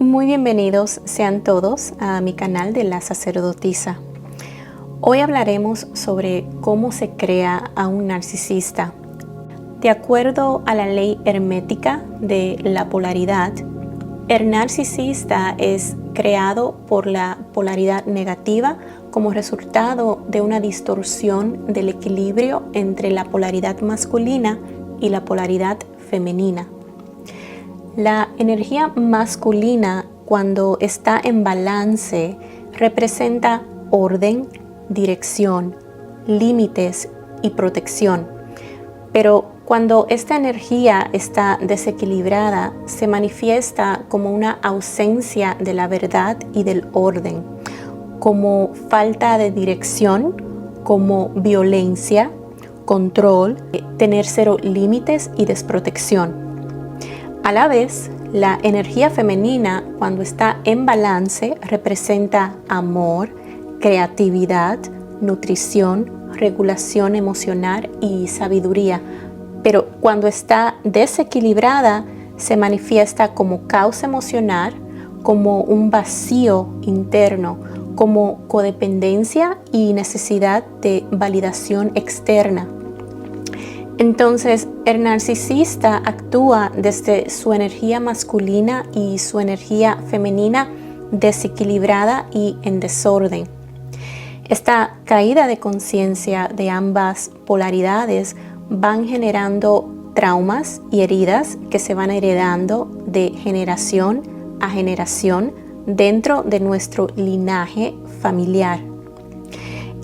Muy bienvenidos sean todos a mi canal de la sacerdotisa. Hoy hablaremos sobre cómo se crea a un narcisista. De acuerdo a la ley hermética de la polaridad, el narcisista es creado por la polaridad negativa como resultado de una distorsión del equilibrio entre la polaridad masculina y la polaridad femenina. La energía masculina, cuando está en balance, representa orden, dirección, límites y protección. Pero cuando esta energía está desequilibrada, se manifiesta como una ausencia de la verdad y del orden, como falta de dirección, como violencia, control, tener cero límites y desprotección. A la vez, la energía femenina, cuando está en balance, representa amor, creatividad, nutrición, regulación emocional y sabiduría. Pero cuando está desequilibrada, se manifiesta como caos emocional, como un vacío interno, como codependencia y necesidad de validación externa. Entonces, el narcisista actúa desde su energía masculina y su energía femenina desequilibrada y en desorden. Esta caída de conciencia de ambas polaridades van generando traumas y heridas que se van heredando de generación a generación dentro de nuestro linaje familiar.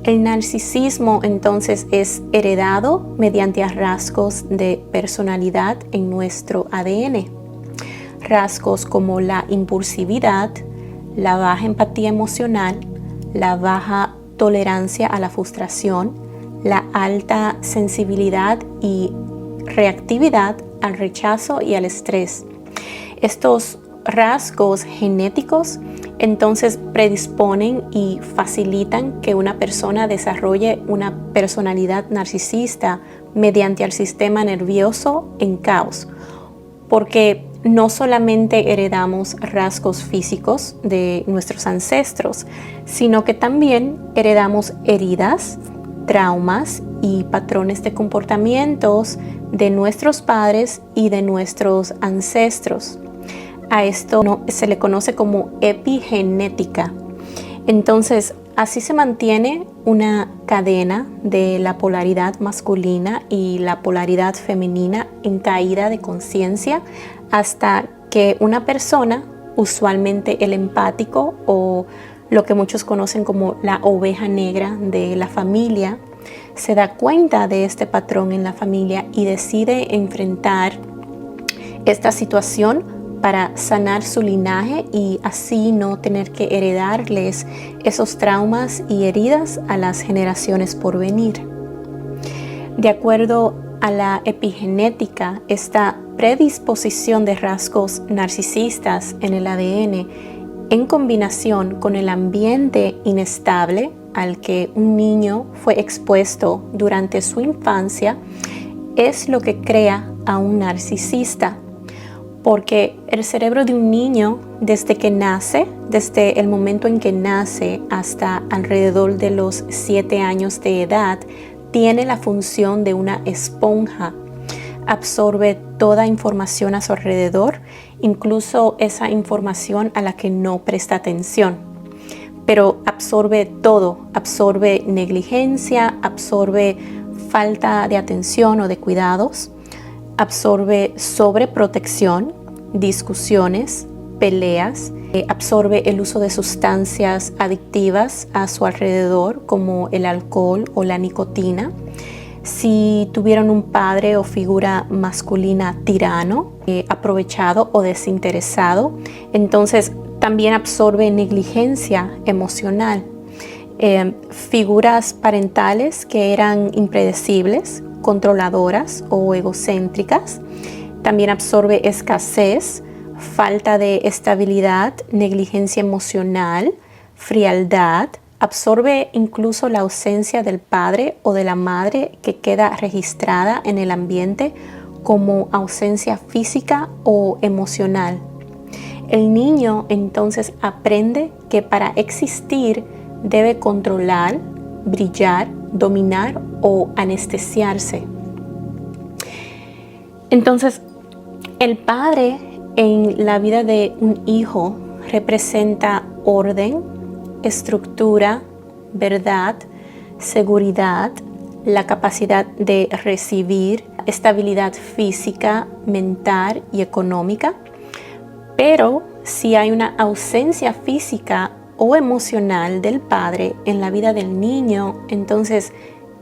El narcisismo entonces es heredado mediante rasgos de personalidad en nuestro ADN. Rasgos como la impulsividad, la baja empatía emocional, la baja tolerancia a la frustración, la alta sensibilidad y reactividad al rechazo y al estrés. Estos rasgos genéticos entonces predisponen y facilitan que una persona desarrolle una personalidad narcisista mediante el sistema nervioso en caos, porque no solamente heredamos rasgos físicos de nuestros ancestros, sino que también heredamos heridas, traumas y patrones de comportamientos de nuestros padres y de nuestros ancestros. A esto se le conoce como epigenética. Entonces, así se mantiene una cadena de la polaridad masculina y la polaridad femenina en caída de conciencia hasta que una persona, usualmente el empático o lo que muchos conocen como la oveja negra de la familia, se da cuenta de este patrón en la familia y decide enfrentar esta situación para sanar su linaje y así no tener que heredarles esos traumas y heridas a las generaciones por venir. De acuerdo a la epigenética, esta predisposición de rasgos narcisistas en el ADN, en combinación con el ambiente inestable al que un niño fue expuesto durante su infancia, es lo que crea a un narcisista. Porque el cerebro de un niño, desde que nace, desde el momento en que nace hasta alrededor de los 7 años de edad, tiene la función de una esponja. Absorbe toda información a su alrededor, incluso esa información a la que no presta atención. Pero absorbe todo, absorbe negligencia, absorbe falta de atención o de cuidados, absorbe sobreprotección, discusiones, peleas, absorbe el uso de sustancias adictivas a su alrededor como el alcohol o la nicotina. Si tuvieron un padre o figura masculina tirano, aprovechado o desinteresado, entonces también absorbe negligencia emocional. Figuras parentales que eran impredecibles, controladoras o egocéntricas. También absorbe escasez, falta de estabilidad, negligencia emocional, frialdad. Absorbe incluso la ausencia del padre o de la madre que queda registrada en el ambiente como ausencia física o emocional. El niño entonces aprende que para existir debe controlar, brillar, dominar o anestesiarse. Entonces, el padre en la vida de un hijo representa orden, estructura, verdad, seguridad, la capacidad de recibir, estabilidad física, mental y económica. Pero si hay una ausencia física o emocional del padre en la vida del niño, entonces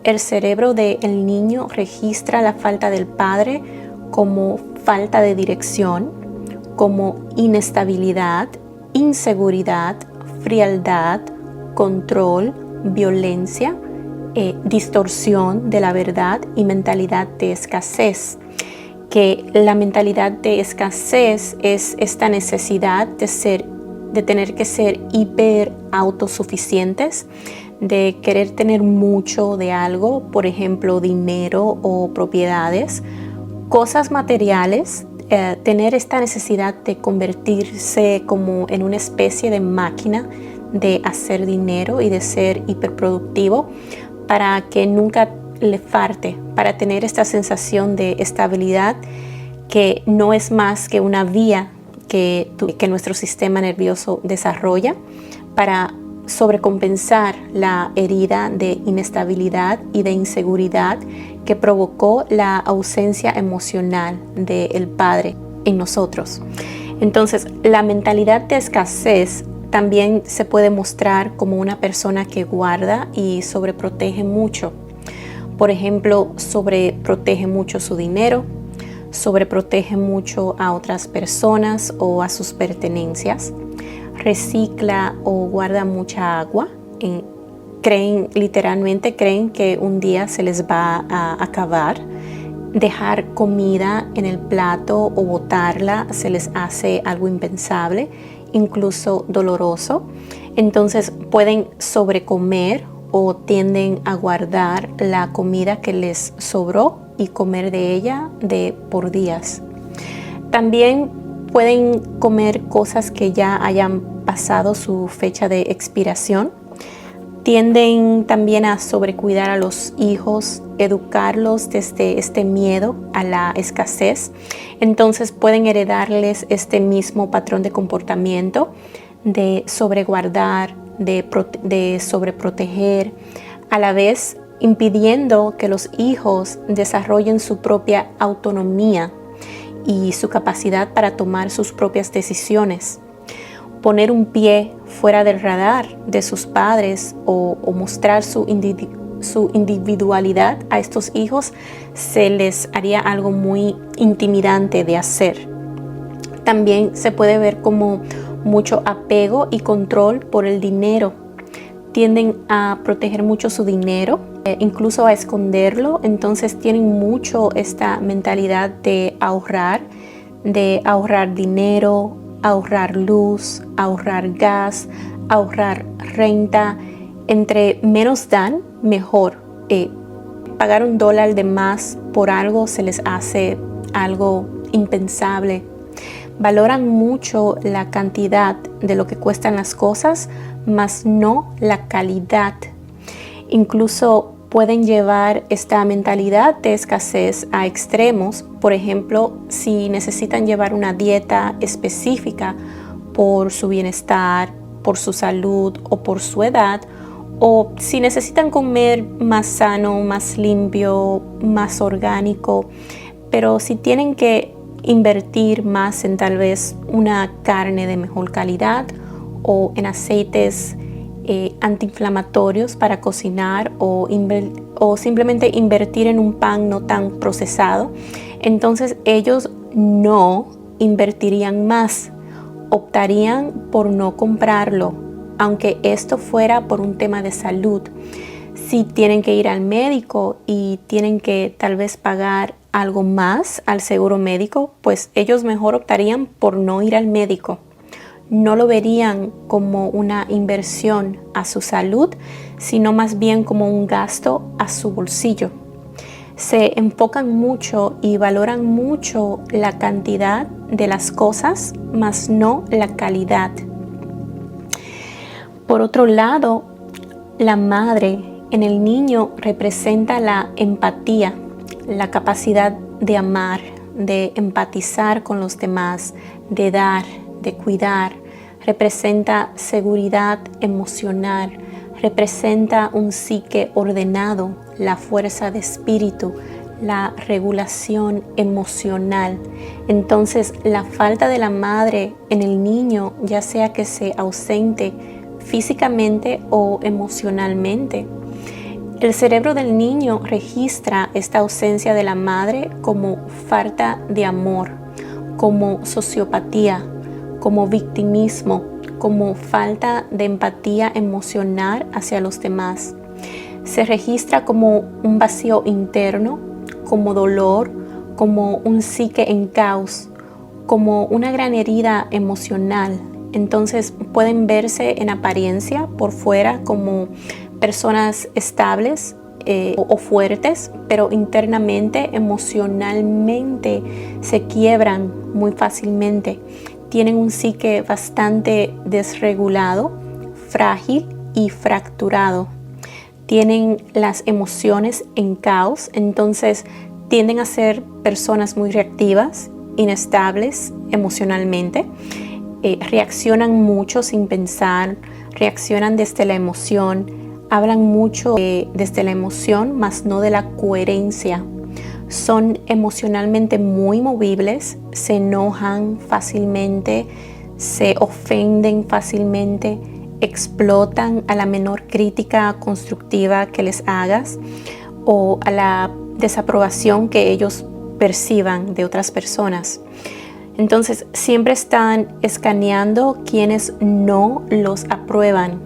el cerebro del niño registra la falta del padre como falta de dirección, como inestabilidad, inseguridad, frialdad, control, violencia, distorsión de la verdad y mentalidad de escasez. Que la mentalidad de escasez es esta necesidad de tener que ser hiper autosuficientes, de querer tener mucho de algo, por ejemplo, dinero o propiedades, cosas materiales, tener esta necesidad de convertirse como en una especie de máquina de hacer dinero y de ser hiperproductivo para que nunca le falte, para tener esta sensación de estabilidad que no es más que una vía que nuestro sistema nervioso desarrolla para sobrecompensar la herida de inestabilidad y de inseguridad que provocó la ausencia emocional del padre en nosotros. Entonces, la mentalidad de escasez también se puede mostrar como una persona que guarda y sobreprotege mucho. Por ejemplo, sobreprotege mucho su dinero, sobreprotege mucho a otras personas o a sus pertenencias, recicla o guarda mucha agua. Literalmente creen que un día se les va a acabar. Dejar comida en el plato o botarla se les hace algo impensable, incluso doloroso. Entonces pueden sobrecomer o tienden a guardar la comida que les sobró y comer de ella por días. También pueden comer cosas que ya hayan pasado su fecha de expiración. Tienden también a sobrecuidar a los hijos, educarlos desde este miedo a la escasez. Entonces pueden heredarles este mismo patrón de comportamiento de sobreguardar, de sobreproteger, a la vez impidiendo que los hijos desarrollen su propia autonomía y su capacidad para tomar sus propias decisiones. Poner un pie fuera del radar de sus padres o mostrar su individualidad a estos hijos se les haría algo muy intimidante de hacer. También se puede ver como mucho apego y control por el dinero. Tienden a proteger mucho su dinero, incluso a esconderlo. Entonces tienen mucho esta mentalidad de ahorrar dinero, ahorrar luz, ahorrar gas, ahorrar renta. Entre menos dan, mejor. Pagar $1 de más por algo se les hace algo impensable. Valoran mucho la cantidad de lo que cuestan las cosas, mas no la calidad. Incluso pueden llevar esta mentalidad de escasez a extremos. Por ejemplo, si necesitan llevar una dieta específica por su bienestar, por su salud o por su edad, o si necesitan comer más sano, más limpio, más orgánico, pero si tienen que invertir más en tal vez una carne de mejor calidad o en aceites antiinflamatorios para cocinar o simplemente invertir en un pan no tan procesado, entonces ellos no invertirían más, optarían por no comprarlo, aunque esto fuera por un tema de salud. Si tienen que ir al médico y tienen que tal vez pagar algo más al seguro médico, pues ellos mejor optarían por no ir al médico. No lo verían como una inversión a su salud, sino más bien como un gasto a su bolsillo. Se enfocan mucho y valoran mucho la cantidad de las cosas, mas no la calidad. Por otro lado, la madre en el niño representa la empatía, la capacidad de amar, de empatizar con los demás, de dar, de cuidar. Representa seguridad emocional, representa un psique ordenado, la fuerza de espíritu, la regulación emocional. Entonces, la falta de la madre en el niño, ya sea que se ausente físicamente o emocionalmente, el cerebro del niño registra esta ausencia de la madre como falta de amor, como sociopatía, como victimismo, como falta de empatía emocional hacia los demás. Se registra como un vacío interno, como dolor, como un psique en caos, como una gran herida emocional. Entonces pueden verse en apariencia por fuera como personas estables o fuertes, pero internamente, emocionalmente se quiebran muy fácilmente. Tienen un psique bastante desregulado, frágil y fracturado. Tienen las emociones en caos, entonces tienden a ser personas muy reactivas, inestables emocionalmente. Reaccionan mucho sin pensar, reaccionan desde la emoción, hablan mucho desde la emoción, mas no de la coherencia. Son emocionalmente muy movibles, se enojan fácilmente, se ofenden fácilmente, explotan a la menor crítica constructiva que les hagas o a la desaprobación que ellos perciban de otras personas. Entonces siempre están escaneando quienes no los aprueban.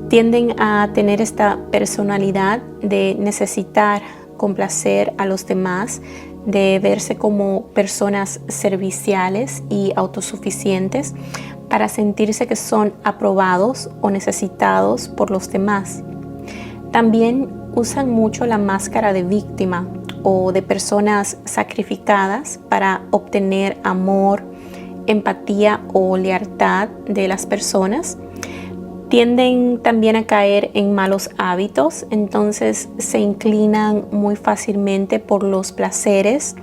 Tienden a tener esta personalidad de necesitar complacer a los demás, de verse como personas serviciales y autosuficientes para sentirse que son aprobados o necesitados por los demás. También usan mucho la máscara de víctima o de personas sacrificadas para obtener amor, empatía o lealtad de las personas. Tienden también a caer en malos hábitos, entonces se inclinan muy fácilmente por los placeres,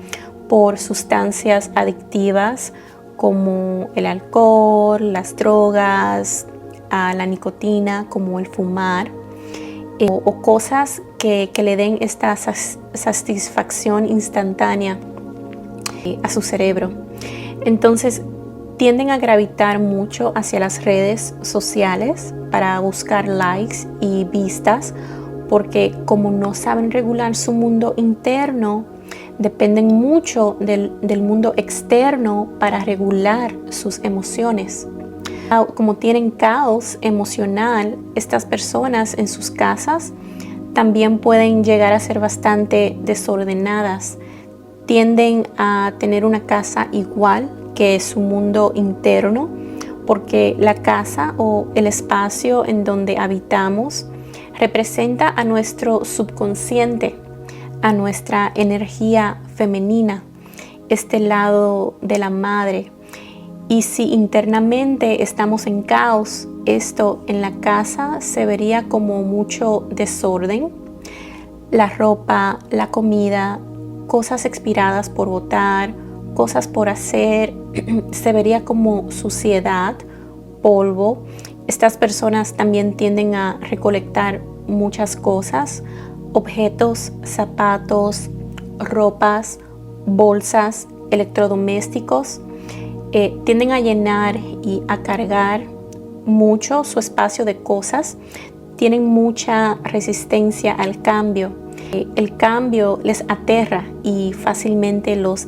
por sustancias adictivas como el alcohol, las drogas, la nicotina, como el fumar, o cosas que le den esta satisfacción instantánea a su cerebro. Entonces tienden a gravitar mucho hacia las redes sociales para buscar likes y vistas, porque como no saben regular su mundo interno, dependen mucho del mundo externo para regular sus emociones. Como tienen caos emocional, estas personas en sus casas también pueden llegar a ser bastante desordenadas. Tienden a tener una casa igual que su mundo interno, porque la casa o el espacio en donde habitamos representa a nuestro subconsciente, a nuestra energía femenina, este lado de la madre. Y si internamente estamos en caos, esto en la casa se vería como mucho desorden. La ropa, la comida, cosas expiradas por botar, cosas por hacer, se vería como suciedad, polvo. Estas personas también tienden a recolectar muchas cosas, objetos, zapatos, ropas, bolsas, electrodomésticos. Tienden a llenar y a cargar mucho su espacio de cosas. Tienen mucha resistencia al cambio. El cambio les aterra y fácilmente los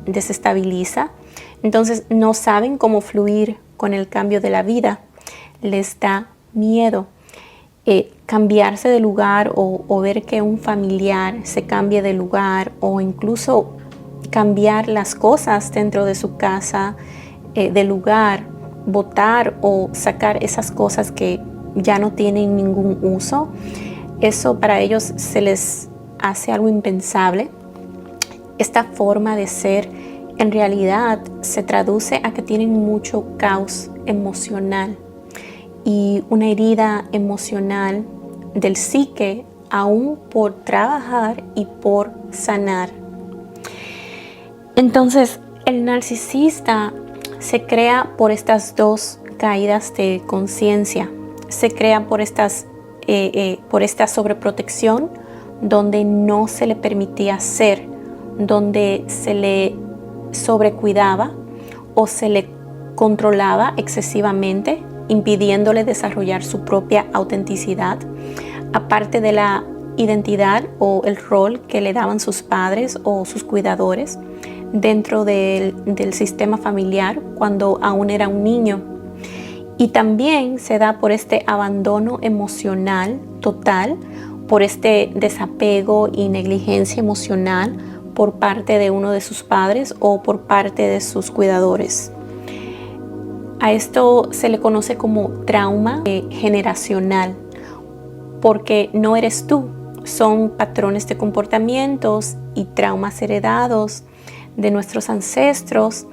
desestabiliza. Entonces no saben cómo fluir con el cambio de la vida. Les da miedo cambiarse de lugar o ver que un familiar se cambie de lugar, o incluso cambiar las cosas dentro de su casa de lugar, botar o sacar esas cosas que ya no tienen ningún uso. Eso para ellos se les hace algo impensable. Esta forma de ser en realidad se traduce a que tienen mucho caos emocional y una herida emocional del psique aún por trabajar y por sanar. Entonces, el narcisista se crea por estas dos caídas de conciencia. Se crea por esta sobreprotección donde no se le permitía ser, donde se le sobrecuidaba o se le controlaba excesivamente, impidiéndole desarrollar su propia autenticidad, aparte de la identidad o el rol que le daban sus padres o sus cuidadores dentro del sistema familiar cuando aún era un niño. Y también se da por este abandono emocional total, por este desapego y negligencia emocional por parte de uno de sus padres o por parte de sus cuidadores. A esto se le conoce como trauma generacional, porque no eres tú, son patrones de comportamientos y traumas heredados de nuestros ancestros,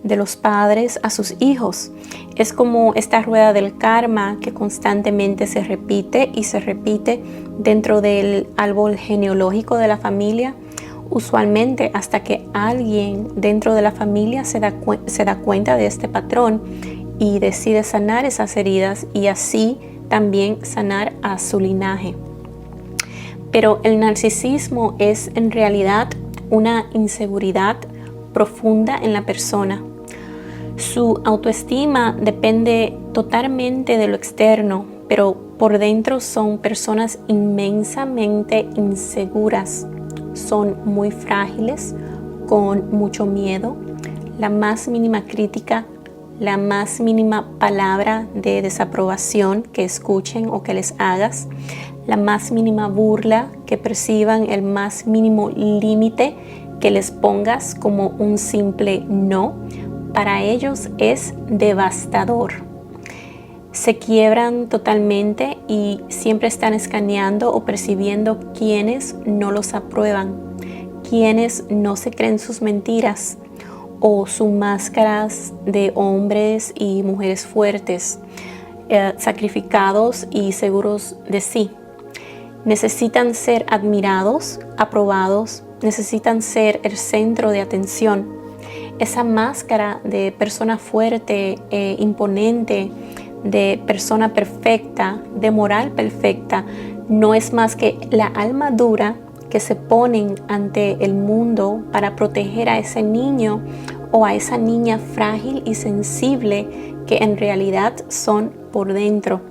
de los padres a sus hijos. Es como esta rueda del karma que constantemente se repite y se repite dentro del árbol genealógico de la familia, usualmente hasta que alguien dentro de la familia se da cuenta de este patrón y decide sanar esas heridas y así también sanar a su linaje. Pero el narcisismo es en realidad una inseguridad profunda en la persona. Su autoestima depende totalmente de lo externo, pero por dentro son personas inmensamente inseguras. Son muy frágiles, con mucho miedo. La más mínima crítica, la más mínima palabra de desaprobación que escuchen o que les hagas, la más mínima burla que perciban, el más mínimo límite que les pongas como un simple no, para ellos es devastador. Se quiebran totalmente y siempre están escaneando o percibiendo quienes no los aprueban, quienes no se creen sus mentiras o sus máscaras de hombres y mujeres fuertes, sacrificados y seguros de sí. Necesitan ser admirados, aprobados, necesitan ser el centro de atención. Esa máscara de persona fuerte, imponente, de persona perfecta, de moral perfecta, no es más que la armadura que se ponen ante el mundo para proteger a ese niño o a esa niña frágil y sensible que en realidad son por dentro.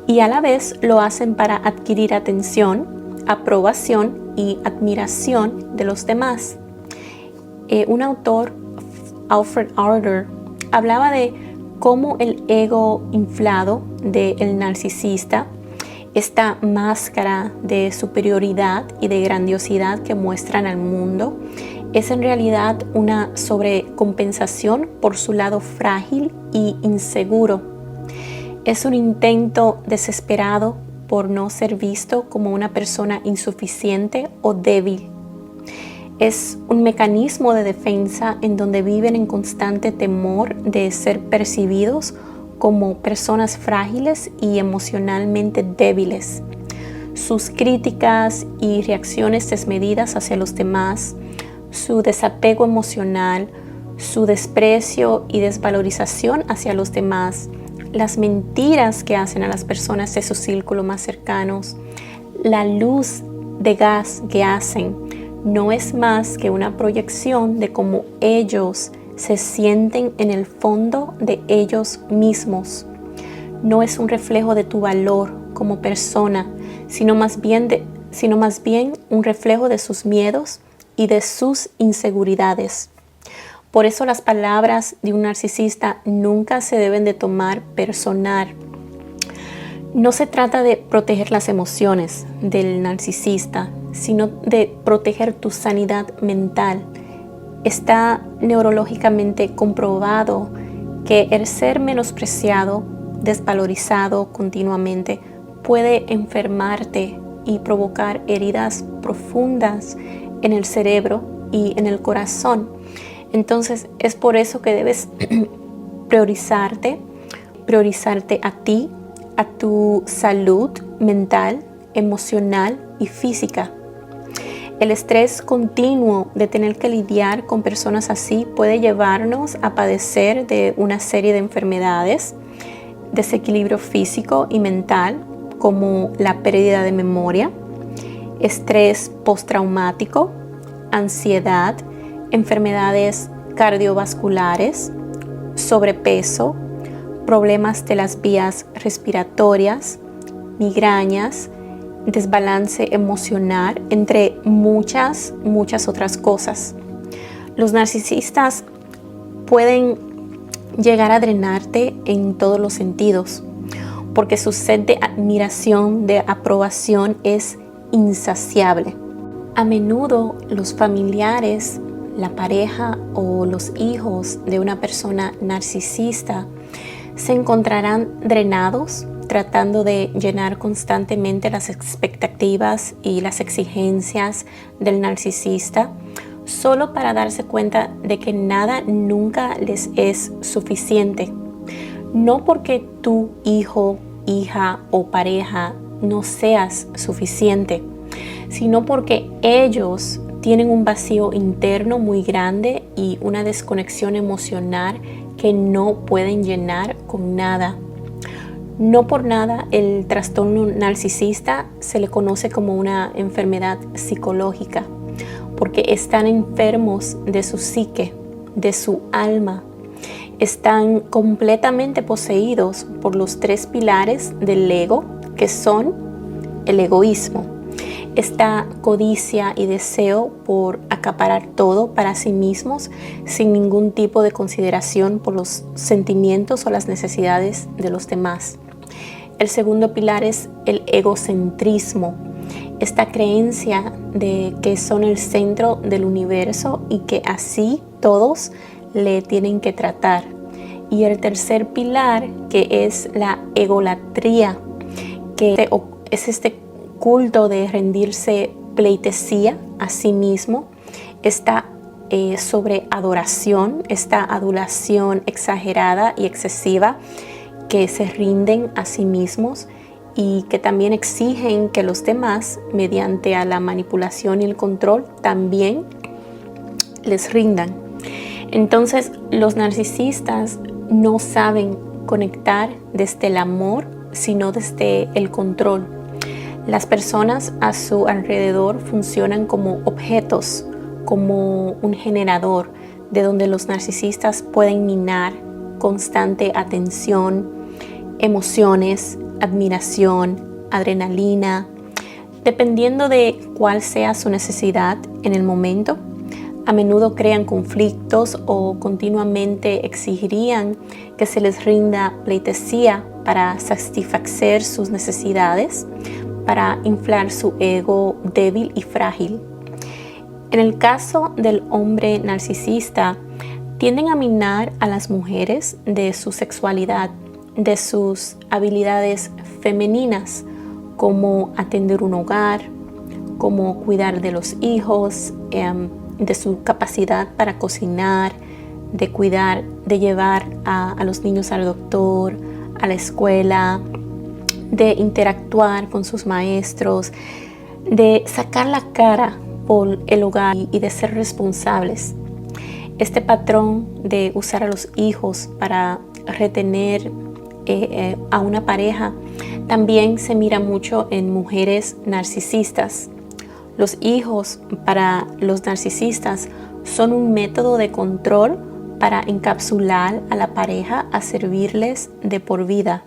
Y a la vez lo hacen para adquirir atención, aprobación y admiración de los demás. Un autor, Alfred Adler, hablaba de cómo el ego inflado del narcisista, esta máscara de superioridad y de grandiosidad que muestran al mundo, es en realidad una sobrecompensación por su lado frágil y inseguro. Es un intento desesperado por no ser visto como una persona insuficiente o débil. Es un mecanismo de defensa en donde viven en constante temor de ser percibidos como personas frágiles y emocionalmente débiles. Sus críticas y reacciones desmedidas hacia los demás, su desapego emocional, su desprecio y desvalorización hacia los demás, las mentiras que hacen a las personas de su círculo más cercanos, la luz de gas que hacen, no es más que una proyección de cómo ellos se sienten en el fondo de ellos mismos. No es un reflejo de tu valor como persona, sino más bien un reflejo de sus miedos y de sus inseguridades. Por eso las palabras de un narcisista nunca se deben de tomar personal. No se trata de proteger las emociones del narcisista, sino de proteger tu sanidad mental. Está neurológicamente comprobado que el ser menospreciado, desvalorizado continuamente, puede enfermarte y provocar heridas profundas en el cerebro y en el corazón. Entonces es por eso que debes priorizarte a ti, a tu salud mental, emocional y física. El estrés continuo de tener que lidiar con personas así puede llevarnos a padecer de una serie de enfermedades, desequilibrio físico y mental, como la pérdida de memoria, estrés postraumático, ansiedad, enfermedades cardiovasculares, sobrepeso, problemas de las vías respiratorias, migrañas, desbalance emocional, entre muchas otras cosas. Los narcisistas pueden llegar a drenarte en todos los sentidos, porque su sed de admiración, de aprobación es insaciable. A menudo los familiares, la pareja o los hijos de una persona narcisista se encontrarán drenados, tratando de llenar constantemente las expectativas y las exigencias del narcisista, solo para darse cuenta de que nada nunca les es suficiente. No porque tu hijo, hija o pareja no seas suficiente, sino porque ellos tienen un vacío interno muy grande y una desconexión emocional que no pueden llenar con nada. No por nada el trastorno narcisista se le conoce como una enfermedad psicológica, porque están enfermos de su psique, de su alma. Están completamente poseídos por los 3 pilares del ego, que son el egoísmo, esta codicia y deseo por acaparar todo para sí mismos sin ningún tipo de consideración por los sentimientos o las necesidades de los demás. El segundo pilar es el egocentrismo, esta creencia de que son el centro del universo y que así todos le tienen que tratar. Y el tercer pilar, que es la egolatría, que es este culto de rendirse pleitesía a sí mismo, esta sobreadoración, esta adulación exagerada y excesiva, que se rinden a sí mismos y que también exigen que los demás, mediante a la manipulación y el control, también les rindan. Entonces, los narcisistas no saben conectar desde el amor, sino desde el control. Las personas a su alrededor funcionan como objetos, como un generador, de donde los narcisistas pueden minar constante atención, emociones, admiración, adrenalina, dependiendo de cuál sea su necesidad en el momento. A menudo crean conflictos o continuamente exigirían que se les rinda pleitesía para satisfacer sus necesidades, para inflar su ego débil y frágil. En el caso del hombre narcisista, tienden a minar a las mujeres de su sexualidad, de sus habilidades femeninas, como atender un hogar, como cuidar de los hijos, de su capacidad para cocinar, de cuidar, de llevar a los niños al doctor, a la escuela, de interactuar con sus maestros, de sacar la cara por el hogar y de ser responsables. Este patrón de usar a los hijos para retener a una pareja también se mira mucho en mujeres narcisistas. Los hijos para los narcisistas son un método de control para encapsular a la pareja a servirles de por vida.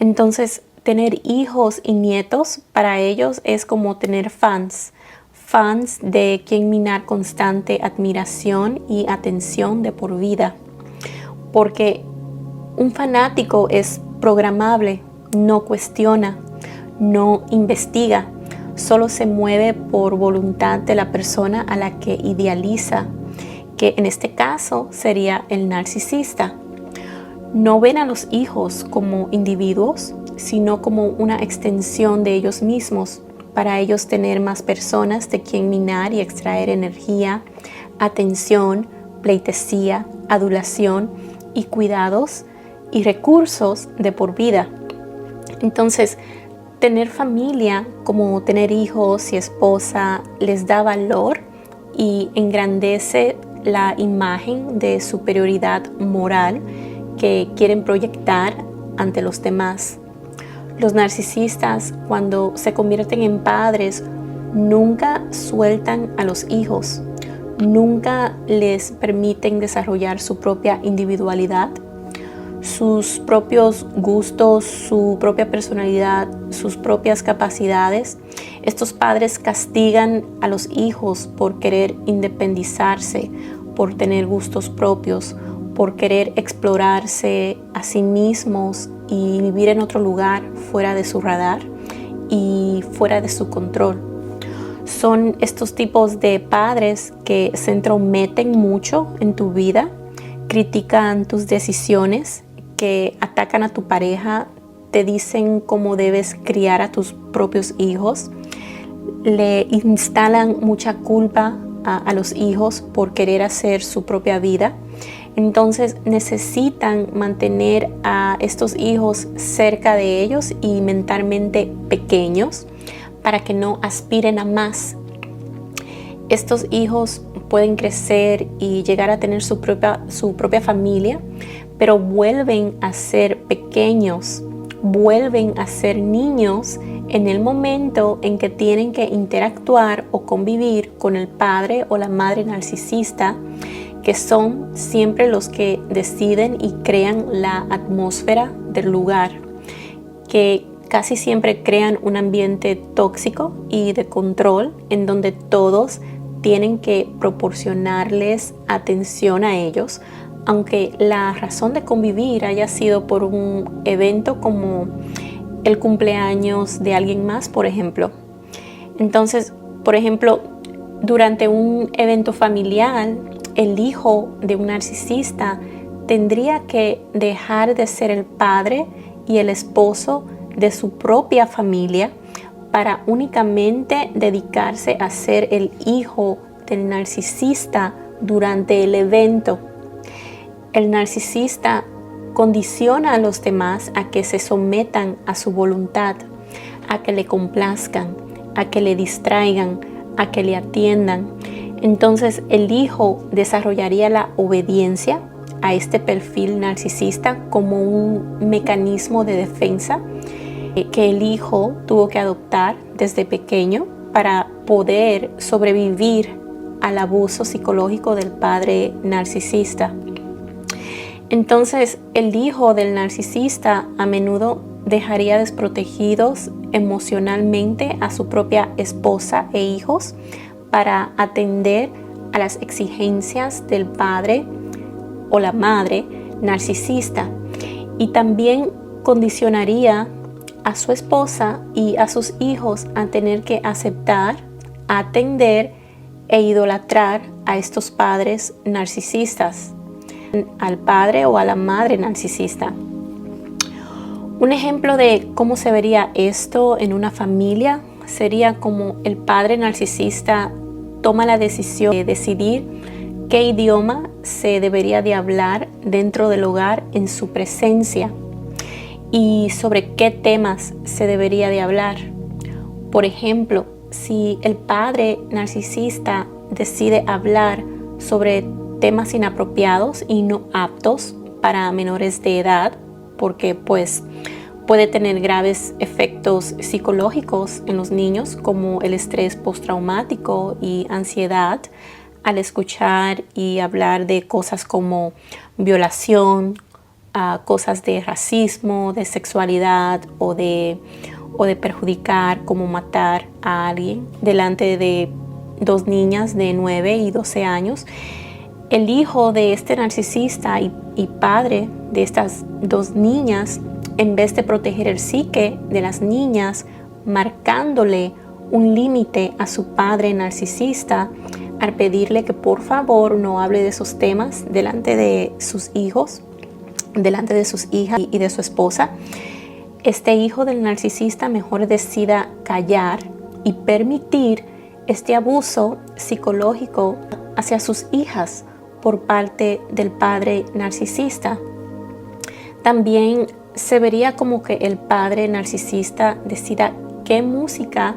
Entonces, tener hijos y nietos para ellos es como tener fans de quien minar constante admiración y atención de por vida. Porque un fanático es programable, no cuestiona, no investiga, solo se mueve por voluntad de la persona a la que idealiza, que en este caso sería el narcisista. No ven a los hijos como individuos, sino como una extensión de ellos mismos, para ellos tener más personas de quien minar y extraer energía, atención, pleitesía, adulación y cuidados y recursos de por vida. Entonces, tener familia, como tener hijos y esposa, les da valor y engrandece la imagen de superioridad moral que quieren proyectar ante los demás. Los narcisistas, cuando se convierten en padres, nunca sueltan a los hijos, nunca les permiten desarrollar su propia individualidad, sus propios gustos, su propia personalidad, sus propias capacidades. Estos padres castigan a los hijos por querer independizarse, por tener gustos propios, por querer explorarse a sí mismos y vivir en otro lugar fuera de su radar y fuera de su control. Son estos tipos de padres que se entrometen mucho en tu vida, critican tus decisiones, que atacan a tu pareja, te dicen cómo debes criar a tus propios hijos, le instalan mucha culpa a los hijos por querer hacer su propia vida. Entonces necesitan mantener a estos hijos cerca de ellos y mentalmente pequeños para que no aspiren a más. Estos hijos pueden crecer y llegar a tener su propia familia, pero vuelven a ser pequeños, vuelven a ser niños en el momento en que tienen que interactuar o convivir con el padre o la madre narcisista, que son siempre los que deciden y crean la atmósfera del lugar, que casi siempre crean un ambiente tóxico y de control en donde todos tienen que proporcionarles atención a ellos, aunque la razón de convivir haya sido por un evento como el cumpleaños de alguien más, por ejemplo. Entonces, por ejemplo, durante un evento familiar, el hijo de un narcisista tendría que dejar de ser el padre y el esposo de su propia familia para únicamente dedicarse a ser el hijo del narcisista durante el evento. El narcisista condiciona a los demás a que se sometan a su voluntad, a que le complazcan, a que le distraigan, a que le atiendan. Entonces el hijo desarrollaría la obediencia a este perfil narcisista como un mecanismo de defensa que el hijo tuvo que adoptar desde pequeño para poder sobrevivir al abuso psicológico del padre narcisista. Entonces, el hijo del narcisista a menudo dejaría desprotegidos emocionalmente a su propia esposa e hijos para atender a las exigencias del padre o la madre narcisista, y también condicionaría a su esposa y a sus hijos a tener que aceptar, atender e idolatrar a estos padres narcisistas, al padre o a la madre narcisista. Un ejemplo de cómo se vería esto en una familia sería como el padre narcisista toma la decisión de decidir qué idioma se debería de hablar dentro del hogar en su presencia y sobre qué temas se debería de hablar. Por ejemplo, si el padre narcisista decide hablar sobre temas inapropiados y no aptos para menores de edad, porque pues puede tener graves efectos psicológicos en los niños como el estrés postraumático y ansiedad al escuchar y hablar de cosas como violación, cosas de racismo, de sexualidad o de perjudicar, como matar a alguien delante de dos niñas de 9 y 12 años. El hijo de este narcisista y padre de estas dos niñas, en vez de proteger el psique de las niñas, marcándole un límite a su padre narcisista, al pedirle que por favor no hable de esos temas delante de sus hijos, delante de sus hijas y de su esposa, este hijo del narcisista mejor decida callar y permitir este abuso psicológico hacia sus hijas, por parte del padre narcisista. También se vería como que el padre narcisista decida qué música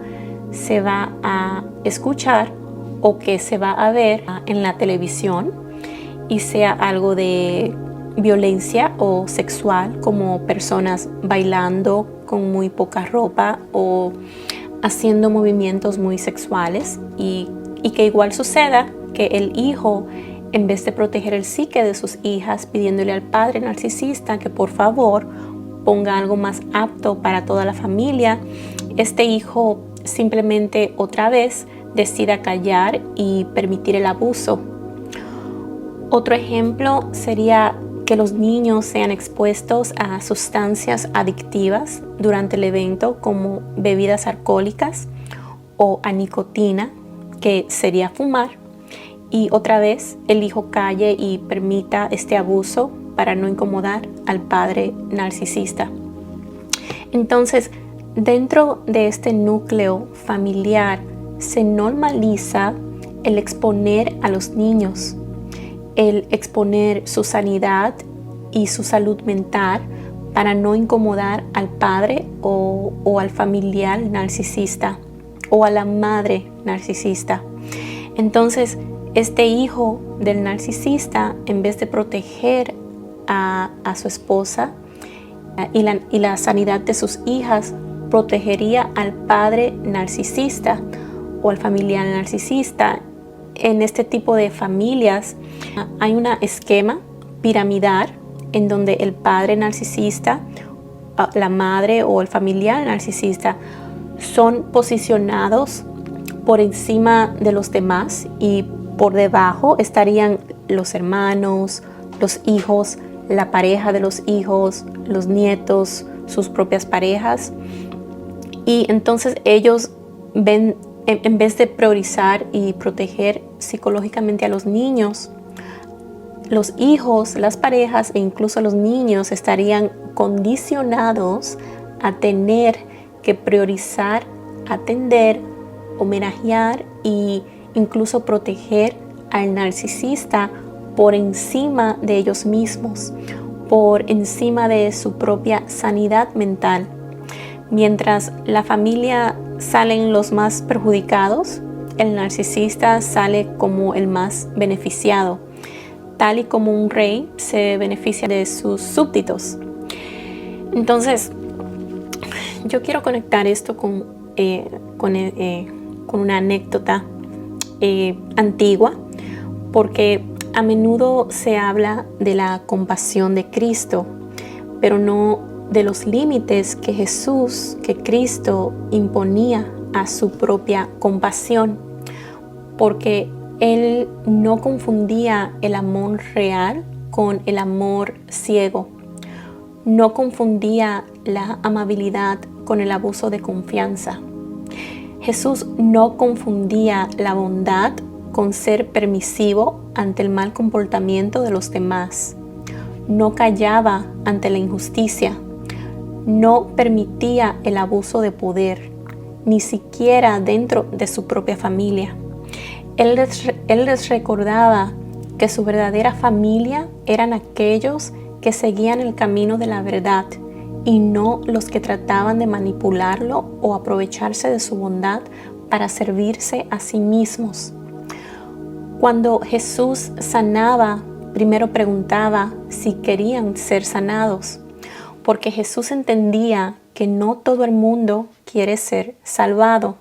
se va a escuchar o qué se va a ver en la televisión, y sea algo de violencia o sexual, como personas bailando con muy poca ropa o haciendo movimientos muy sexuales, y que igual suceda que el hijo, en vez de proteger el psique de sus hijas, pidiéndole al padre narcisista que por favor ponga algo más apto para toda la familia, este hijo simplemente otra vez decida callar y permitir el abuso. Otro ejemplo sería que los niños sean expuestos a sustancias adictivas durante el evento, como bebidas alcohólicas o a nicotina, que sería fumar, y otra vez el hijo calle y permita este abuso para no incomodar al padre narcisista. Entonces, dentro de este núcleo familiar se normaliza el exponer a los niños, el exponer su sanidad y su salud mental para no incomodar al padre o al familiar narcisista o a la madre narcisista. Entonces, este hijo del narcisista, en vez de proteger a su esposa y la sanidad de sus hijas, protegería al padre narcisista o al familiar narcisista. En este tipo de familias hay un esquema piramidal en donde el padre narcisista, la madre o el familiar narcisista son posicionados por encima de los demás, y por debajo estarían los hermanos, los hijos, la pareja de los hijos, los nietos, sus propias parejas. Y entonces ellos ven, en vez de priorizar y proteger psicológicamente a los niños, los hijos, las parejas e incluso los niños estarían condicionados a tener que priorizar, atender, homenajear e incluso proteger al narcisista por encima de ellos mismos, por encima de su propia sanidad mental. Mientras la familia salen los más perjudicados, el narcisista sale como el más beneficiado, tal y como un rey se beneficia de sus súbditos. Entonces, yo quiero conectar esto con una anécdota antigua, porque a menudo se habla de la compasión de Cristo, pero no de los límites que Cristo imponía a su propia compasión, porque Él no confundía el amor real con el amor ciego, no confundía la amabilidad con el abuso de confianza. Jesús no confundía la bondad con ser permisivo ante el mal comportamiento de los demás. No callaba ante la injusticia. No permitía el abuso de poder, ni siquiera dentro de su propia familia. Él les recordaba que su verdadera familia eran aquellos que seguían el camino de la verdad, y no los que trataban de manipularlo o aprovecharse de su bondad para servirse a sí mismos. Cuando Jesús sanaba, primero preguntaba si querían ser sanados, porque Jesús entendía que no todo el mundo quiere ser salvado.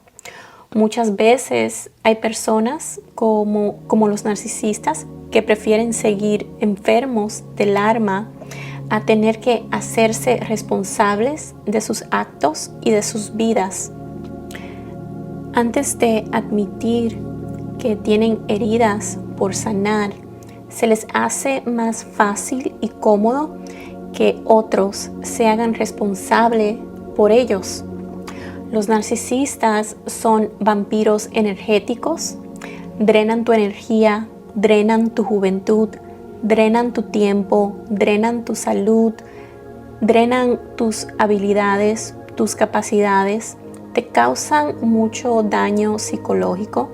Muchas veces hay personas como los narcisistas que prefieren seguir enfermos del alma a tener que hacerse responsables de sus actos y de sus vidas. Antes de admitir que tienen heridas por sanar, se les hace más fácil y cómodo que otros se hagan responsables por ellos. Los narcisistas son vampiros energéticos, drenan tu energía, drenan tu juventud, drenan tu tiempo, drenan tu salud, drenan tus habilidades, tus capacidades, te causan mucho daño psicológico,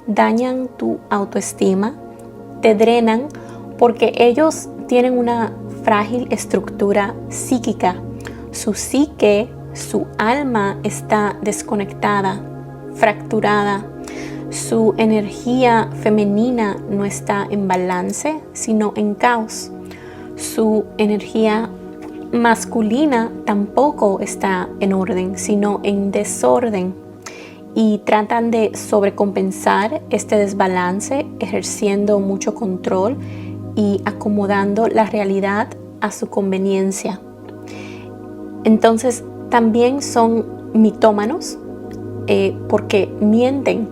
dañan tu autoestima te drenan porque ellos tienen una frágil estructura psíquica. Su psique, su alma está desconectada, fracturada. Su energía femenina no está en balance, sino en caos. Su energía masculina tampoco está en orden, sino en desorden. Y tratan de sobrecompensar este desbalance ejerciendo mucho control y acomodando la realidad a su conveniencia. Entonces también son mitómanos porque mienten,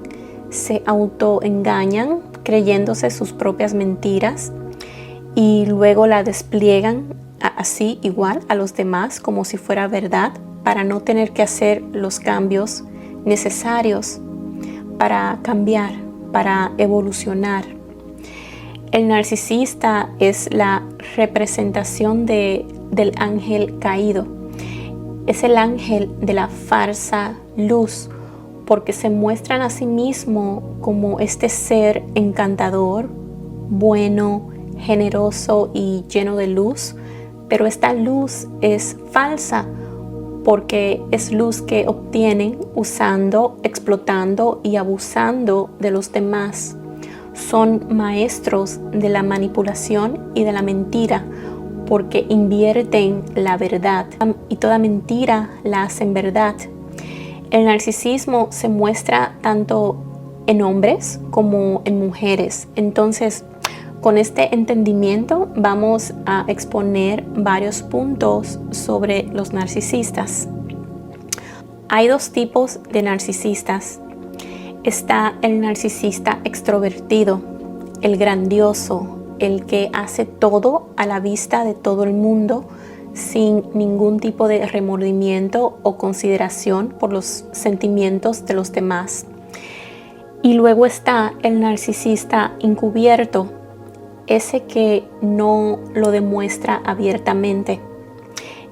se autoengañan creyéndose sus propias mentiras y luego la despliegan así igual a los demás como si fuera verdad para no tener que hacer los cambios necesarios para cambiar, para evolucionar. El narcisista es la representación del ángel caído. Es el ángel de la falsa luz, porque se muestran a sí mismo como este ser encantador, bueno, generoso y lleno de luz, pero esta luz es falsa porque es luz que obtienen usando, explotando y abusando de los demás. Son maestros de la manipulación y de la mentira porque invierten la verdad y toda mentira la hacen verdad. El narcisismo se muestra tanto en hombres como en mujeres. Entonces, con este entendimiento vamos a exponer varios puntos sobre los narcisistas. Hay dos tipos de narcisistas. Está el narcisista extrovertido, el grandioso, el que hace todo a la vista de todo el mundo sin ningún tipo de remordimiento o consideración por los sentimientos de los demás. Y luego está el narcisista encubierto, ese que no lo demuestra abiertamente.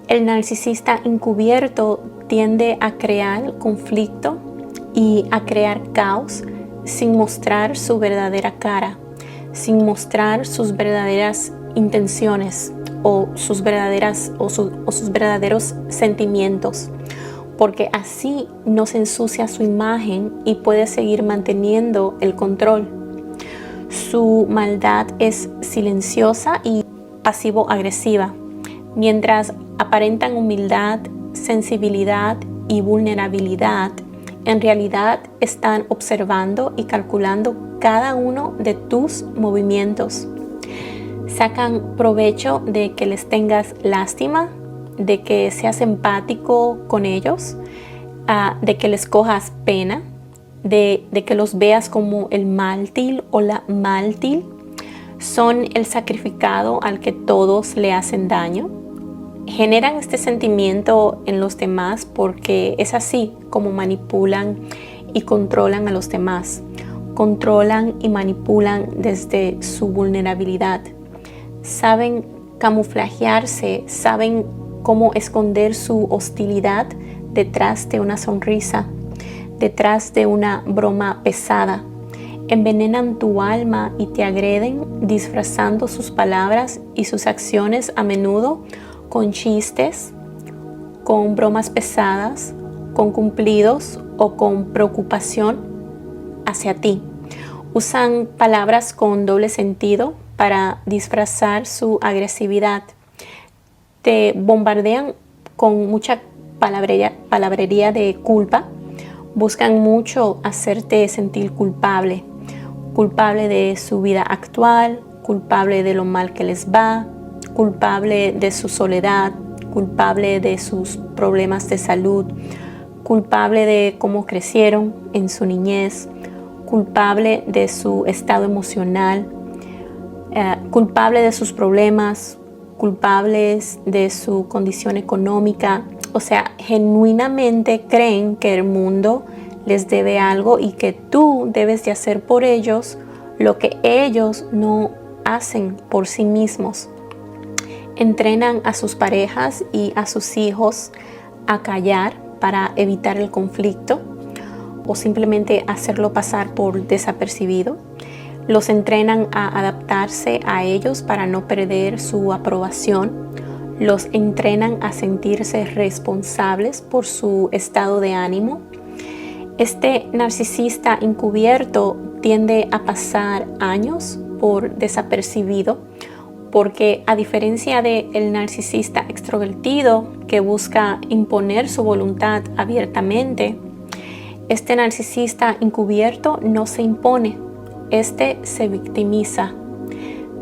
El narcisista encubierto tiende a crear conflicto y a crear caos sin mostrar su verdadera cara, sin mostrar sus verdaderas intenciones o sus verdaderos sentimientos, porque así no se ensucia su imagen y puede seguir manteniendo el control. Su maldad es silenciosa y pasivo-agresiva, mientras aparentan humildad, sensibilidad y vulnerabilidad. En realidad están observando y calculando cada uno de tus movimientos. Sacan provecho de que les tengas lástima, de que seas empático con ellos, de que les cojas pena, de que los veas como el mártir o la mártir. Son el sacrificado al que todos le hacen daño. Generan este sentimiento en los demás porque es así como manipulan y controlan a los demás. Controlan y manipulan desde su vulnerabilidad. Saben camuflajearse, saben cómo esconder su hostilidad detrás de una sonrisa, detrás de una broma pesada. Envenenan tu alma y te agreden disfrazando sus palabras y sus acciones a menudo con chistes, con bromas pesadas, con cumplidos o con preocupación hacia ti. Usan palabras con doble sentido para disfrazar su agresividad. Te bombardean con mucha palabrería de culpa. Buscan mucho hacerte sentir culpable. Culpable de su vida actual, culpable de lo mal que les va, culpable de su soledad, culpable de sus problemas de salud, culpable de cómo crecieron en su niñez, culpable de su estado emocional, culpable de sus problemas, culpables de su condición económica. O sea, genuinamente creen que el mundo les debe algo y que tú debes de hacer por ellos lo que ellos no hacen por sí mismos. Entrenan a sus parejas y a sus hijos a callar para evitar el conflicto o simplemente hacerlo pasar por desapercibido. Los entrenan a adaptarse a ellos para no perder su aprobación. Los entrenan a sentirse responsables por su estado de ánimo. Este narcisista encubierto tiende a pasar años por desapercibido, porque a diferencia del narcisista extrovertido que busca imponer su voluntad abiertamente, este narcisista encubierto no se impone, este se victimiza.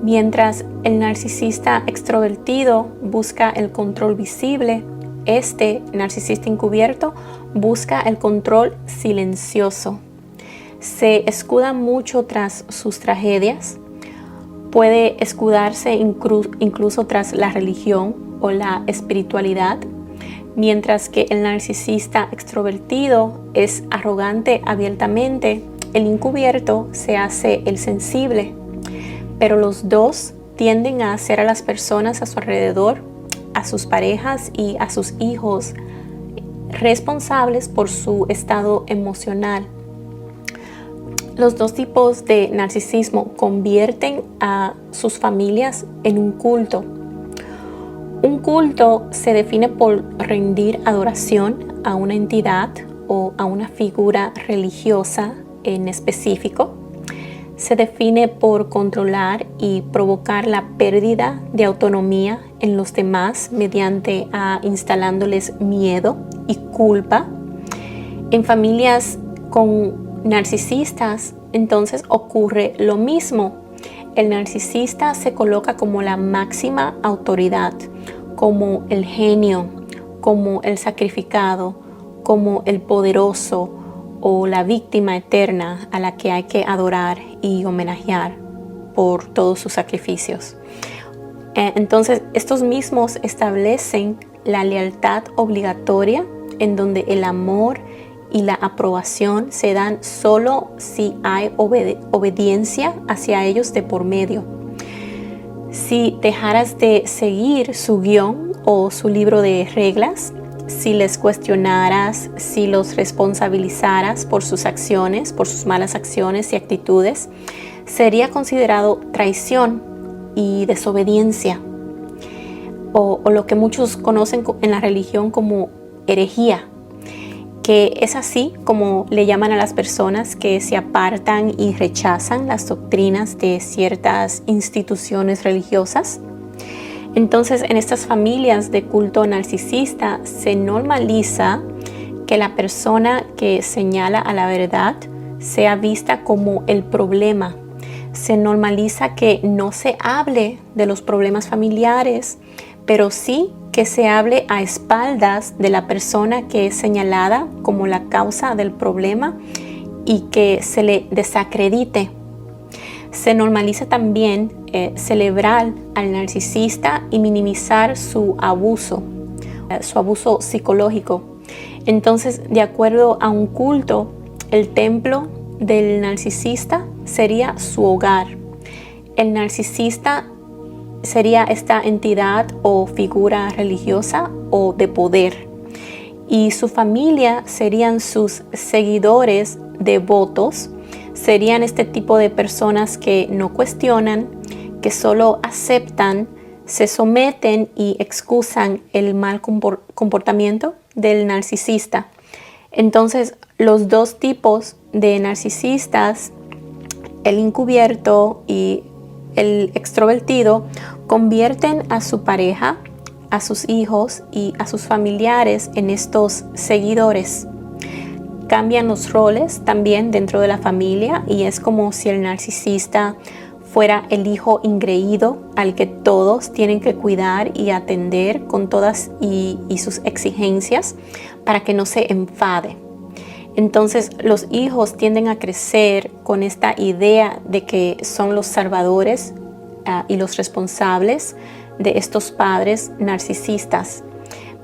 Mientras el narcisista extrovertido busca el control visible, este narcisista encubierto busca el control silencioso. Se escuda mucho tras sus tragedias, puede escudarse incluso tras la religión o la espiritualidad, mientras que el narcisista extrovertido es arrogante abiertamente, el encubierto se hace el sensible. Pero los dos tienden a hacer a las personas a su alrededor, a sus parejas y a sus hijos, responsables por su estado emocional. Los dos tipos de narcisismo convierten a sus familias en un culto. Un culto se define por rendir adoración a una entidad o a una figura religiosa en específico. Se define por controlar y provocar la pérdida de autonomía en los demás mediante instalándoles miedo y culpa. En familias con narcisistas, entonces ocurre lo mismo. El narcisista se coloca como la máxima autoridad, como el genio, como el sacrificado, como el poderoso o la víctima eterna a la que hay que adorar y homenajear por todos sus sacrificios. Entonces, estos mismos establecen la lealtad obligatoria, en donde el amor y la aprobación se dan solo si hay obediencia hacia ellos de por medio. Si dejaras de seguir su guión o su libro de reglas, si les cuestionaras, si los responsabilizaras por sus acciones, por sus malas acciones y actitudes, sería considerado traición y desobediencia, o lo que muchos conocen en la religión como herejía, que es así como le llaman a las personas que se apartan y rechazan las doctrinas de ciertas instituciones religiosas. Entonces, en estas familias de culto narcisista se normaliza que la persona que señala a la verdad sea vista como el problema. Se normaliza que no se hable de los problemas familiares, pero sí que se hable a espaldas de la persona que es señalada como la causa del problema y que se le desacredite. Se normaliza también celebrar al narcisista y minimizar su abuso psicológico. Entonces, de acuerdo a un culto, el templo del narcisista sería su hogar. El narcisista sería esta entidad o figura religiosa o de poder. Y su familia serían sus seguidores devotos. Serían este tipo de personas que no cuestionan, que solo aceptan, se someten y excusan el mal comportamiento del narcisista. Entonces, los dos tipos de narcisistas, el encubierto y el extrovertido, convierten a su pareja, a sus hijos y a sus familiares en estos seguidores. Cambian los roles también dentro de la familia y es como si el narcisista fuera el hijo ingreído al que todos tienen que cuidar y atender con todas y sus exigencias para que no se enfade. Entonces los hijos tienden a crecer con esta idea de que son los salvadores y los responsables de estos padres narcisistas.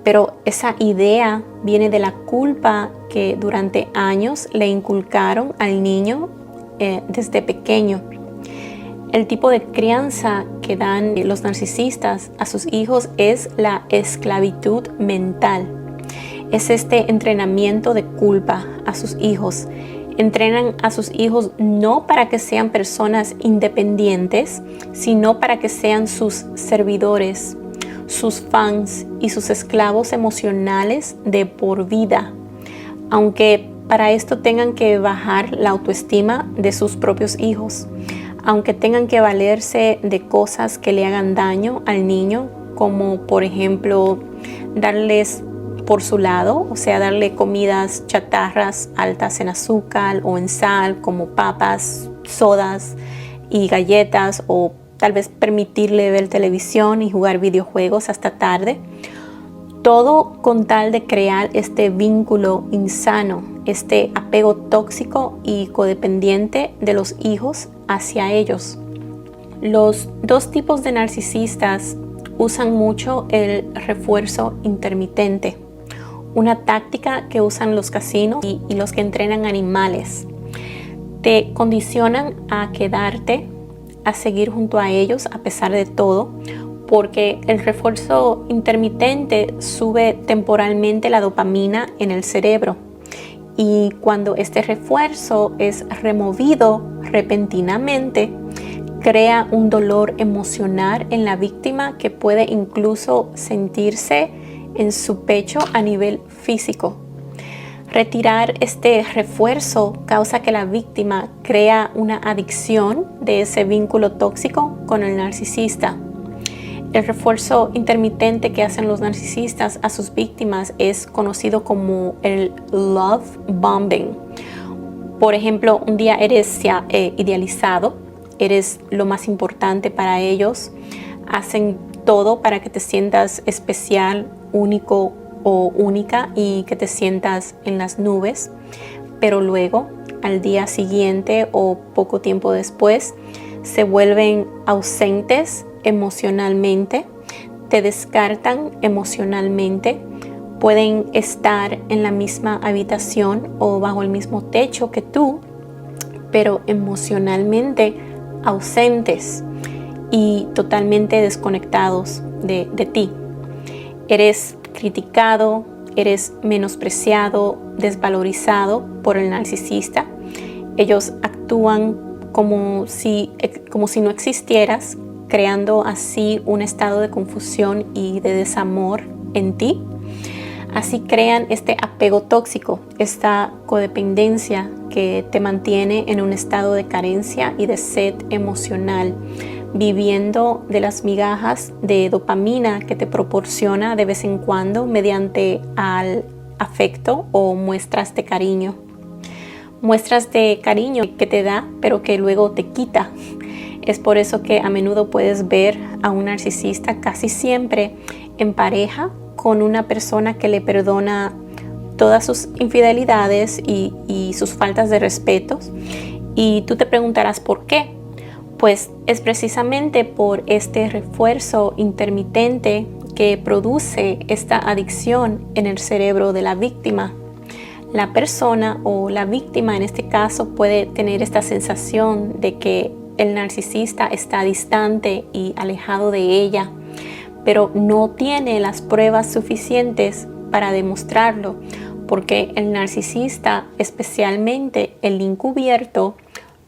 Pero esa idea viene de la culpa que durante años le inculcaron al niño desde pequeño. El tipo de crianza que dan los narcisistas a sus hijos es la esclavitud mental. Es este entrenamiento de culpa a sus hijos, Entrenan a sus hijos no para que sean personas independientes, sino para que sean sus servidores, sus fans y sus esclavos emocionales de por vida, aunque para esto tengan que bajar la autoestima de sus propios hijos, aunque tengan que valerse de cosas que le hagan daño al niño, como por ejemplo darles por su lado, o sea, darle comidas chatarras altas en azúcar o en sal, como papas, sodas y galletas, o tal vez permitirle ver televisión y jugar videojuegos hasta tarde. Todo con tal de crear este vínculo insano, este apego tóxico y codependiente de los hijos hacia ellos. Los dos tipos de narcisistas usan mucho el refuerzo intermitente, una táctica que usan los casinos y los que entrenan animales. Te condicionan a quedarte, a seguir junto a ellos a pesar de todo, porque el refuerzo intermitente sube temporalmente la dopamina en el cerebro. Y cuando este refuerzo es removido repentinamente, crea un dolor emocional en la víctima que puede incluso sentirse en su pecho a nivel físico. Retirar este refuerzo causa que la víctima crea una adicción de ese vínculo tóxico con el narcisista. El refuerzo intermitente que hacen los narcisistas a sus víctimas es conocido como el love bombing. Por ejemplo, un día eres idealizado, eres lo más importante para ellos, hacen todo para que te sientas especial, único o única y que te sientas en las nubes, pero luego, al día siguiente o poco tiempo después, se vuelven ausentes emocionalmente, te descartan emocionalmente, pueden estar en la misma habitación o bajo el mismo techo que tú, pero emocionalmente ausentes y totalmente desconectados de ti. Eres criticado, eres menospreciado, desvalorizado por el narcisista. Ellos actúan como si no existieras, creando así un estado de confusión y de desamor en ti. Así crean este apego tóxico, esta codependencia que te mantiene en un estado de carencia y de sed emocional, viviendo de las migajas de dopamina que te proporciona de vez en cuando mediante al afecto o muestras de cariño. Muestras de cariño que te da, pero que luego te quita. Es por eso que a menudo puedes ver a un narcisista casi siempre en pareja con una persona que le perdona todas sus infidelidades y sus faltas de respeto. Y tú te preguntarás ¿por qué? Pues es precisamente por este refuerzo intermitente que produce esta adicción en el cerebro de la víctima. La persona o la víctima en este caso puede tener esta sensación de que el narcisista está distante y alejado de ella, pero no tiene las pruebas suficientes para demostrarlo, porque el narcisista, especialmente el encubierto,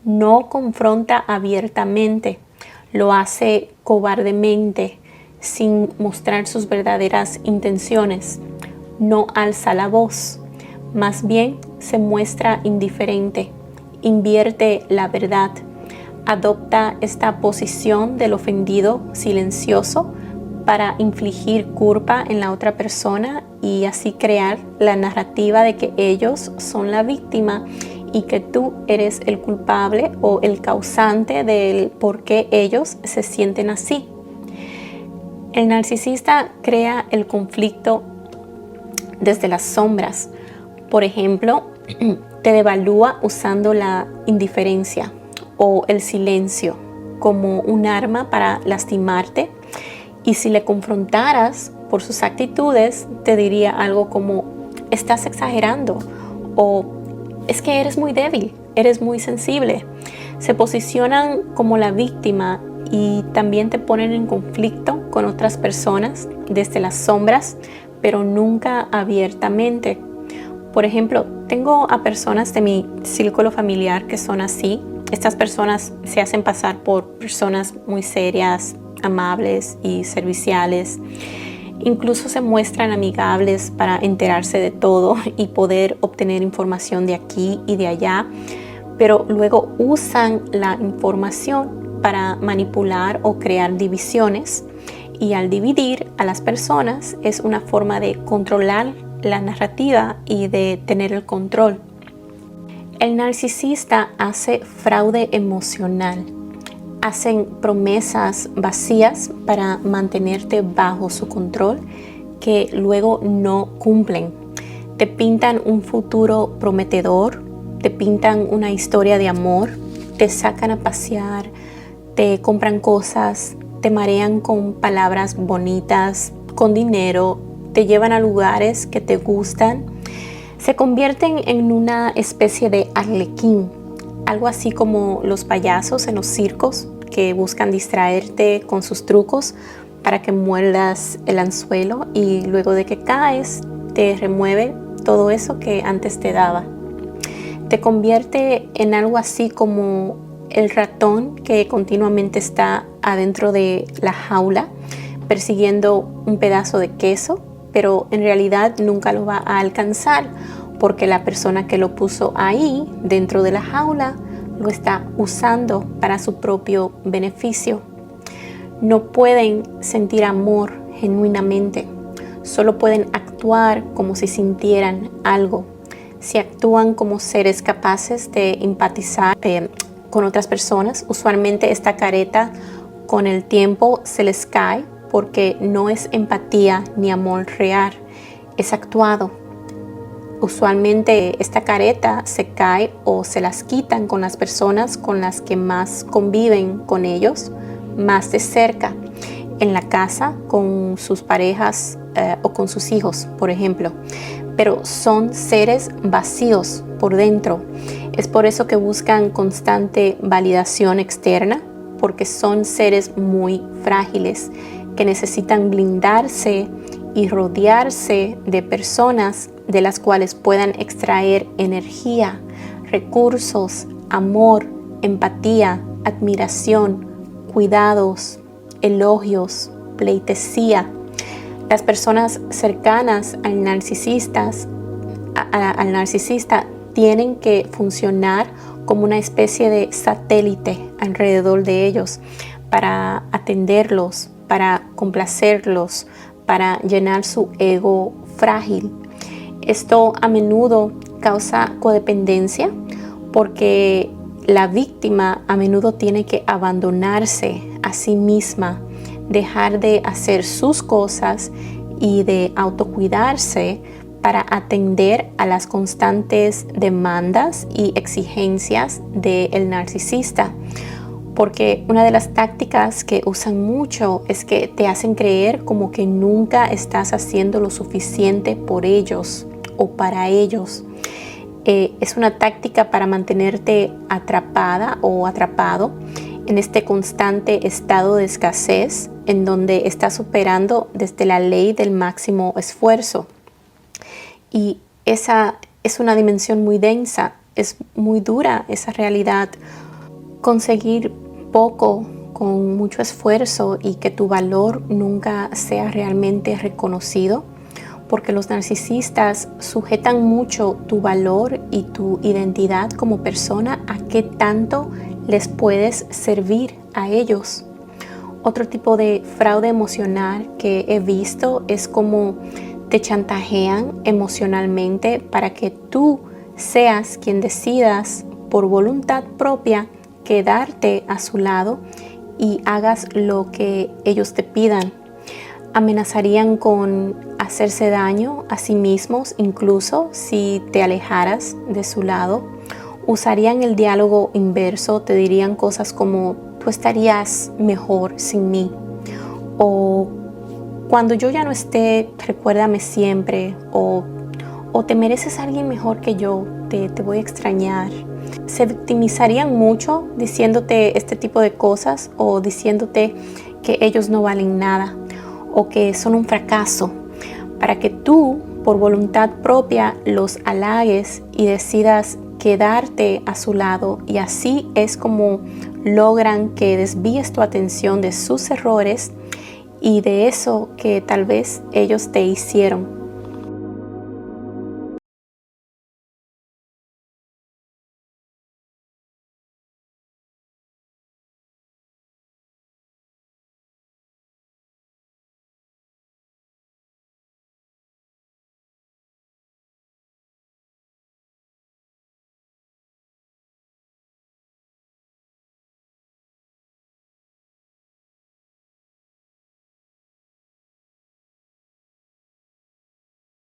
no confronta abiertamente, lo hace cobardemente, sin mostrar sus verdaderas intenciones. No alza la voz, más bien se muestra indiferente, invierte la verdad, adopta esta posición del ofendido silencioso para infligir culpa en la otra persona y así crear la narrativa de que ellos son la víctima y que tú eres el culpable o el causante del por qué ellos se sienten así. El narcisista crea el conflicto desde las sombras. Por ejemplo, te devalúa usando la indiferencia o el silencio como un arma para lastimarte, y si le confrontaras por sus actitudes, te diría algo como estás exagerando o es que eres muy débil, eres muy sensible. Se posicionan como la víctima y también te ponen en conflicto con otras personas desde las sombras, pero nunca abiertamente. Por ejemplo, tengo a personas de mi círculo familiar que son así. Estas personas se hacen pasar por personas muy serias, amables y serviciales. Incluso se muestran amigables para enterarse de todo y poder obtener información de aquí y de allá, pero luego usan la información para manipular o crear divisiones, y al dividir a las personas es una forma de controlar la narrativa y de tener el control. El narcisista hace fraude emocional. Hacen promesas vacías para mantenerte bajo su control que luego no cumplen. Te pintan un futuro prometedor, te pintan una historia de amor, te sacan a pasear, te compran cosas, te marean con palabras bonitas, con dinero, te llevan a lugares que te gustan. Se convierten en una especie de arlequín, algo así como los payasos en los circos que buscan distraerte con sus trucos para que muerdas el anzuelo y luego de que caes te remueve todo eso que antes te daba. Te convierte en algo así como el ratón que continuamente está adentro de la jaula persiguiendo un pedazo de queso, pero en realidad nunca lo va a alcanzar porque la persona que lo puso ahí dentro de la jaula lo está usando para su propio beneficio. No pueden sentir amor genuinamente, solo pueden actuar como si sintieran algo. Si actúan como seres capaces de empatizar con otras personas, usualmente esta careta con el tiempo se les cae porque no es empatía ni amor real, es actuado. Usualmente esta careta se cae o se las quitan con las personas con las que más conviven con ellos, más de cerca, en la casa, con sus parejas o con sus hijos, por ejemplo. Pero son seres vacíos por dentro. Es por eso que buscan constante validación externa, porque son seres muy frágiles que necesitan blindarse y rodearse de personas de las cuales puedan extraer energía, recursos, amor, empatía, admiración, cuidados, elogios, pleitesía. Las personas cercanas al narcisista tienen que funcionar como una especie de satélite alrededor de ellos para atenderlos, para complacerlos, para llenar su ego frágil. Esto a menudo causa codependencia porque la víctima a menudo tiene que abandonarse a sí misma, dejar de hacer sus cosas y de autocuidarse para atender a las constantes demandas y exigencias del narcisista. Porque una de las tácticas que usan mucho es que te hacen creer como que nunca estás haciendo lo suficiente por ellos o para ellos. Es una táctica para mantenerte atrapada o atrapado en este constante estado de escasez en donde estás operando desde la ley del máximo esfuerzo. Y esa es una dimensión muy densa, es muy dura esa realidad. Conseguir poco con mucho esfuerzo y que tu valor nunca sea realmente reconocido, porque los narcisistas sujetan mucho tu valor y tu identidad como persona a qué tanto les puedes servir a ellos. Otro tipo de fraude emocional que he visto es como te chantajean emocionalmente para que tú seas quien decidas por voluntad propia quedarte a su lado y hagas lo que ellos te pidan. Amenazarían con hacerse daño a sí mismos, incluso si te alejaras de su lado. Usarían el diálogo inverso, te dirían cosas como tú estarías mejor sin mí, o cuando yo ya no esté, recuérdame siempre, o te mereces a alguien mejor que yo, te voy a extrañar. Se victimizarían mucho diciéndote este tipo de cosas o diciéndote que ellos no valen nada o que son un fracaso para que tú por voluntad propia los halagues y decidas quedarte a su lado, y así es como logran que desvíes tu atención de sus errores y de eso que tal vez ellos te hicieron.